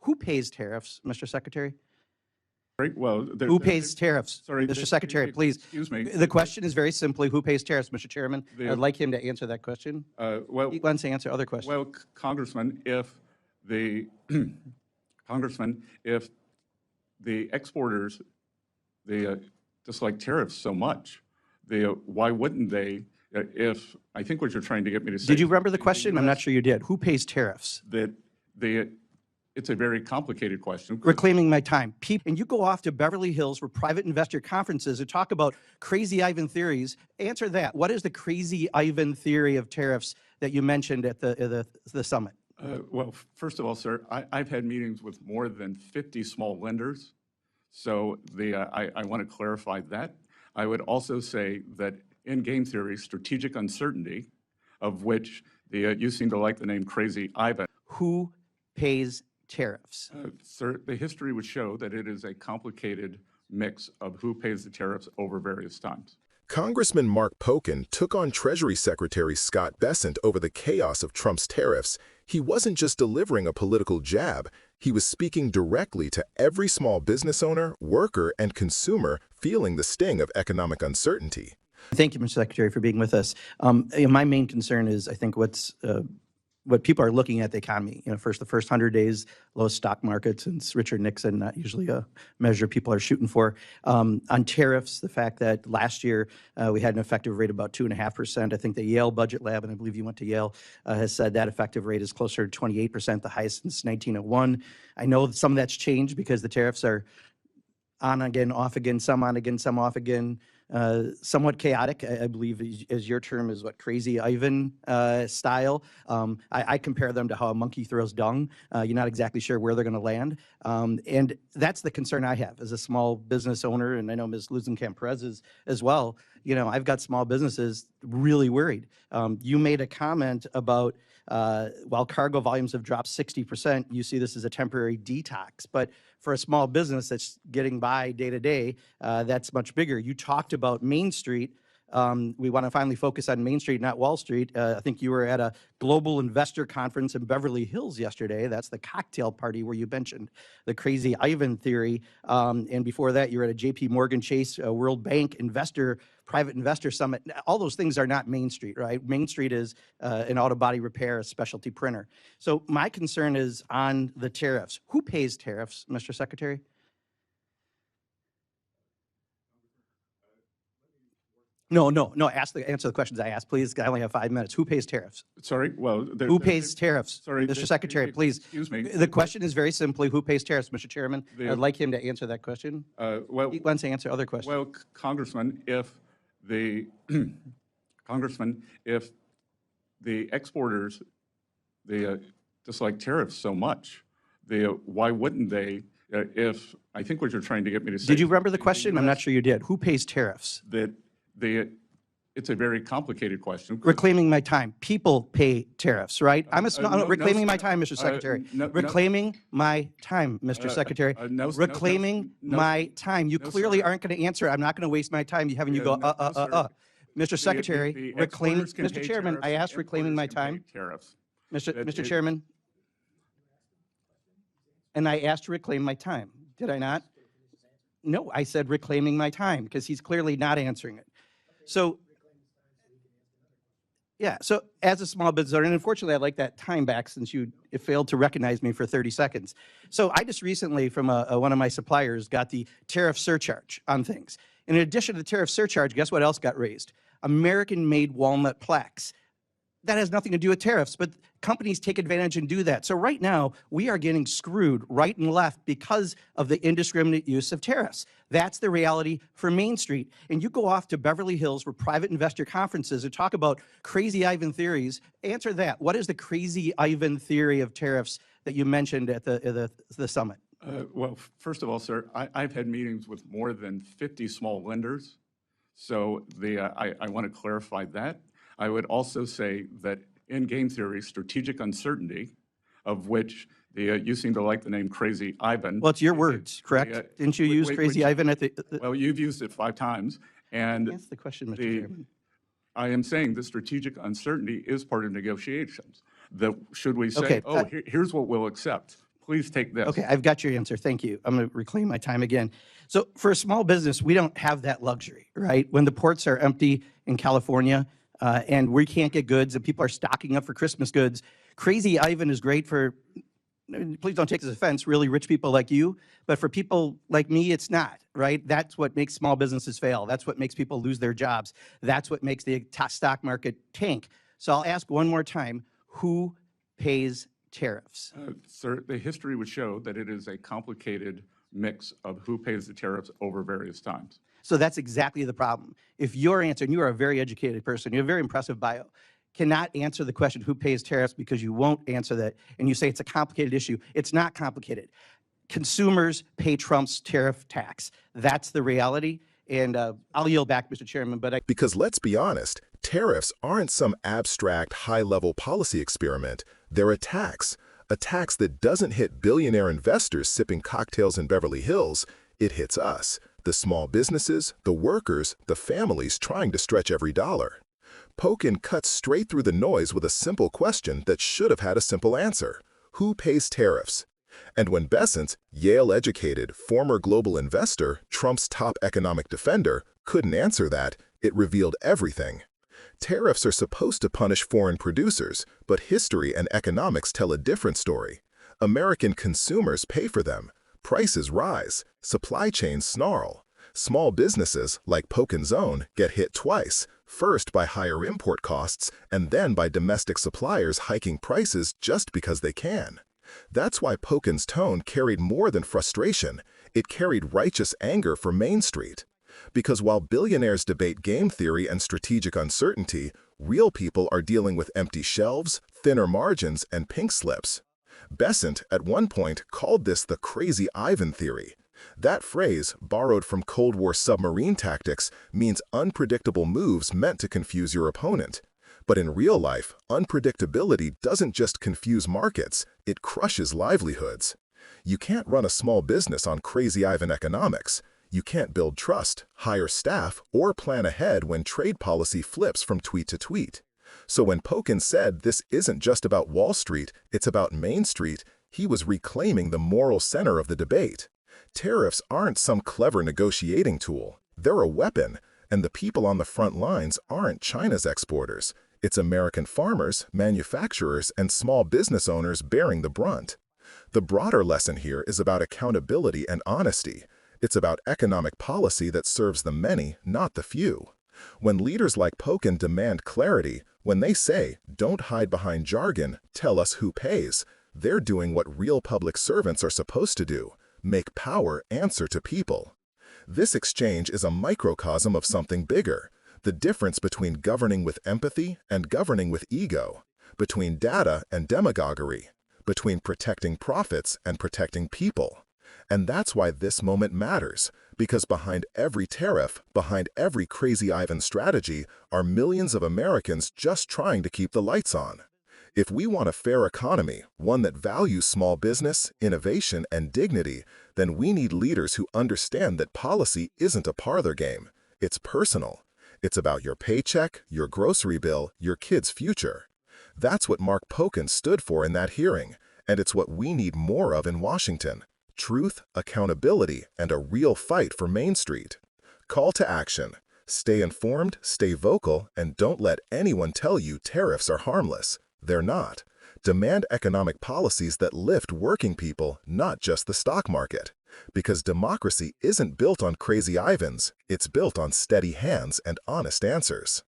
Who pays tariffs, Mr. Secretary? Right. Well, who pays tariffs? Sorry, Mr. Secretary, please. Excuse me. The question is very simply, who pays tariffs, Mr. Chairman? I'd like him to answer that question. Well, He wants to answer other questions. Well, Congressman, if the Congressman, if the exporters, dislike tariffs so much, why wouldn't they? If I think what you're trying to get me to say. Did you remember the question? I'm not sure you did. Who pays tariffs? It's a very complicated question. Reclaiming my time. And you go off to Beverly Hills for private investor conferences and talk about crazy Ivan theories. Answer that. What is the crazy Ivan theory of tariffs that you mentioned at the summit? Well, first of all, sir, I've had meetings with more than 50 small lenders. So I want to clarify that. I would also say that in game theory, strategic uncertainty, of which you seem to like the name Crazy Ivan. Who pays tariffs? Sir, the history would show that it is a complicated mix of who pays the tariffs over various times. Congressman Mark Pocan took on Treasury Secretary Scott Bessent over the chaos of Trump's tariffs. He wasn't just delivering a political jab. He was speaking directly to every small business owner, worker, and consumer feeling the sting of economic uncertainty. Thank you, Mr. Secretary, for being with us. My main concern is, I think, what people are looking at the economy. The first 100 days, low stock markets, and it's Richard Nixon, not usually a measure people are shooting for. On tariffs, the fact that last year we had an effective rate of about 2.5%. I think the Yale Budget Lab, and I believe you went to Yale, has said that effective rate is closer to 28%, the highest since 1901. I know some of that's changed because the tariffs are on again, off again, some on again, some off again. Somewhat chaotic, I believe, as your term is what, Crazy Ivan style. I compare them to how a monkey throws dung. You're not exactly sure where they're going to land. And that's the concern I have as a small business owner, and I know Ms. Luzenkamp-Perez is as well. I've got small businesses really worried. You made a comment about while cargo volumes have dropped 60%, you see this as a temporary detox. But for a small business that's getting by day to day, that's much bigger. You talked about Main Street. We want to finally focus on Main Street, not Wall Street. I think you were at a global investor conference in Beverly Hills yesterday. That's the cocktail party where you mentioned the Crazy Ivan theory. And before that, you were at a JP Morgan Chase World Bank private investor summit. All those things are not Main Street, right? Main Street is an auto body repair, a specialty printer. So my concern is on the tariffs. Who pays tariffs, Mr. Secretary? No. Answer the questions I asked, please. I only have 5 minutes. Who pays tariffs? Sorry. Well, who pays tariffs? Sorry, Mr. Secretary, please. Excuse me. The question is very simply, who pays tariffs, Mr. Chairman? I'd like him to answer that question. Well, he wants to answer other questions. Well, Congressman, if the exporters dislike tariffs so much, why wouldn't they? If I think what you're trying to get me to say. Did you remember the question? I'm not sure you did. Who pays tariffs? It's a very complicated question. Reclaiming my time. People pay tariffs, right? Reclaiming my time, Mr. Secretary. Reclaiming my time, Mr. Secretary. Reclaiming my time. You clearly aren't going to answer. I'm not going to waste my time having you go, Mr. Secretary, Mr. Chairman, I asked reclaiming my time. Mr. Chairman, and I asked to reclaim my time. Did I not? No, I said reclaiming my time because he's clearly not answering it. So, yeah, so as a small business owner, and unfortunately I'd like that time back since you failed to recognize me for 30 seconds. So I just recently from one of my suppliers got the tariff surcharge on things. And in addition to the tariff surcharge, guess what else got raised? American-made walnut plaques. That has nothing to do with tariffs, but companies take advantage and do that. So right now, we are getting screwed right and left because of the indiscriminate use of tariffs. That's the reality for Main Street. And you go off to Beverly Hills for private investor conferences and talk about crazy Ivan theories. Answer that. What is the crazy Ivan theory of tariffs that you mentioned at the summit? Well, first of all, sir, I've had meetings with more than 50 small lenders. So I want to clarify that. I would also say that in game theory, strategic uncertainty, of which you seem to like the name Crazy Ivan. Well, it's your words, correct? Didn't you use Crazy Ivan at the? Well, you've used it 5 times. And that's the question, Mr. Chairman. I am saying the strategic uncertainty is part of negotiations. Should we say, here's what we'll accept. Please take this. Okay, I've got your answer. Thank you. I'm going to reclaim my time again. So for a small business, we don't have that luxury, right? When the ports are empty in California and we can't get goods and people are stocking up for Christmas goods, Crazy Ivan is great for, please don't take this offense, really rich people like you, but for people like me, it's not, right? That's what makes small businesses fail. That's what makes people lose their jobs. That's what makes the stock market tank. So I'll ask one more time, who pays tariffs? Sir, the history would show that it is a complicated mix of who pays the tariffs over various times. So that's exactly the problem. If your answer, and you are a very educated person, you have a very impressive bio, cannot answer the question who pays tariffs because you won't answer that, and you say it's a complicated issue. It's not complicated. Consumers pay Trump's tariff tax. That's the reality. And I'll yield back, Mr. Chairman, but Because let's be honest, tariffs aren't some abstract, high-level policy experiment. They're a tax that doesn't hit billionaire investors sipping cocktails in Beverly Hills. It hits us, the small businesses, the workers, the families trying to stretch every dollar. Pocan cuts straight through the noise with a simple question that should have had a simple answer. Who pays tariffs? And when Bessent, Yale-educated, former global investor, Trump's top economic defender, couldn't answer that, it revealed everything. Tariffs are supposed to punish foreign producers, but history and economics tell a different story. American consumers pay for them. Prices rise. Supply chains snarl. Small businesses, like Pocan's own, get hit twice, first by higher import costs and then by domestic suppliers hiking prices just because they can. That's why Pocan's tone carried more than frustration. It carried righteous anger for Main Street. Because while billionaires debate game theory and strategic uncertainty, real people are dealing with empty shelves, thinner margins, and pink slips. Bessent, at one point, called this the Crazy Ivan theory. That phrase, borrowed from Cold War submarine tactics, means unpredictable moves meant to confuse your opponent. But in real life, unpredictability doesn't just confuse markets, it crushes livelihoods. You can't run a small business on Crazy Ivan economics. You can't build trust, hire staff, or plan ahead when trade policy flips from tweet to tweet. So when Pocan said this isn't just about Wall Street, it's about Main Street, he was reclaiming the moral center of the debate. Tariffs aren't some clever negotiating tool. They're a weapon, and the people on the front lines aren't China's exporters. It's American farmers, manufacturers, and small business owners bearing the brunt. The broader lesson here is about accountability and honesty. It's about economic policy that serves the many, not the few. When leaders like Pocan demand clarity, when they say, "Don't hide behind jargon, tell us who pays," they're doing what real public servants are supposed to do: make power answer to people. This exchange is a microcosm of something bigger: the difference between governing with empathy and governing with ego, between data and demagoguery, between protecting profits and protecting people. And that's why this moment matters, because behind every tariff, behind every Crazy Ivan strategy, are millions of Americans just trying to keep the lights on. If we want a fair economy, one that values small business, innovation, and dignity, then we need leaders who understand that policy isn't a parlor game. It's personal. It's about your paycheck, your grocery bill, your kid's future. That's what Mark Pocan stood for in that hearing, and it's what we need more of in Washington: truth, accountability, and a real fight for Main Street. Call to action. Stay informed, stay vocal, and don't let anyone tell you tariffs are harmless. They're not. Demand economic policies that lift working people, not just the stock market. Because democracy isn't built on Crazy Ivans, it's built on steady hands and honest answers.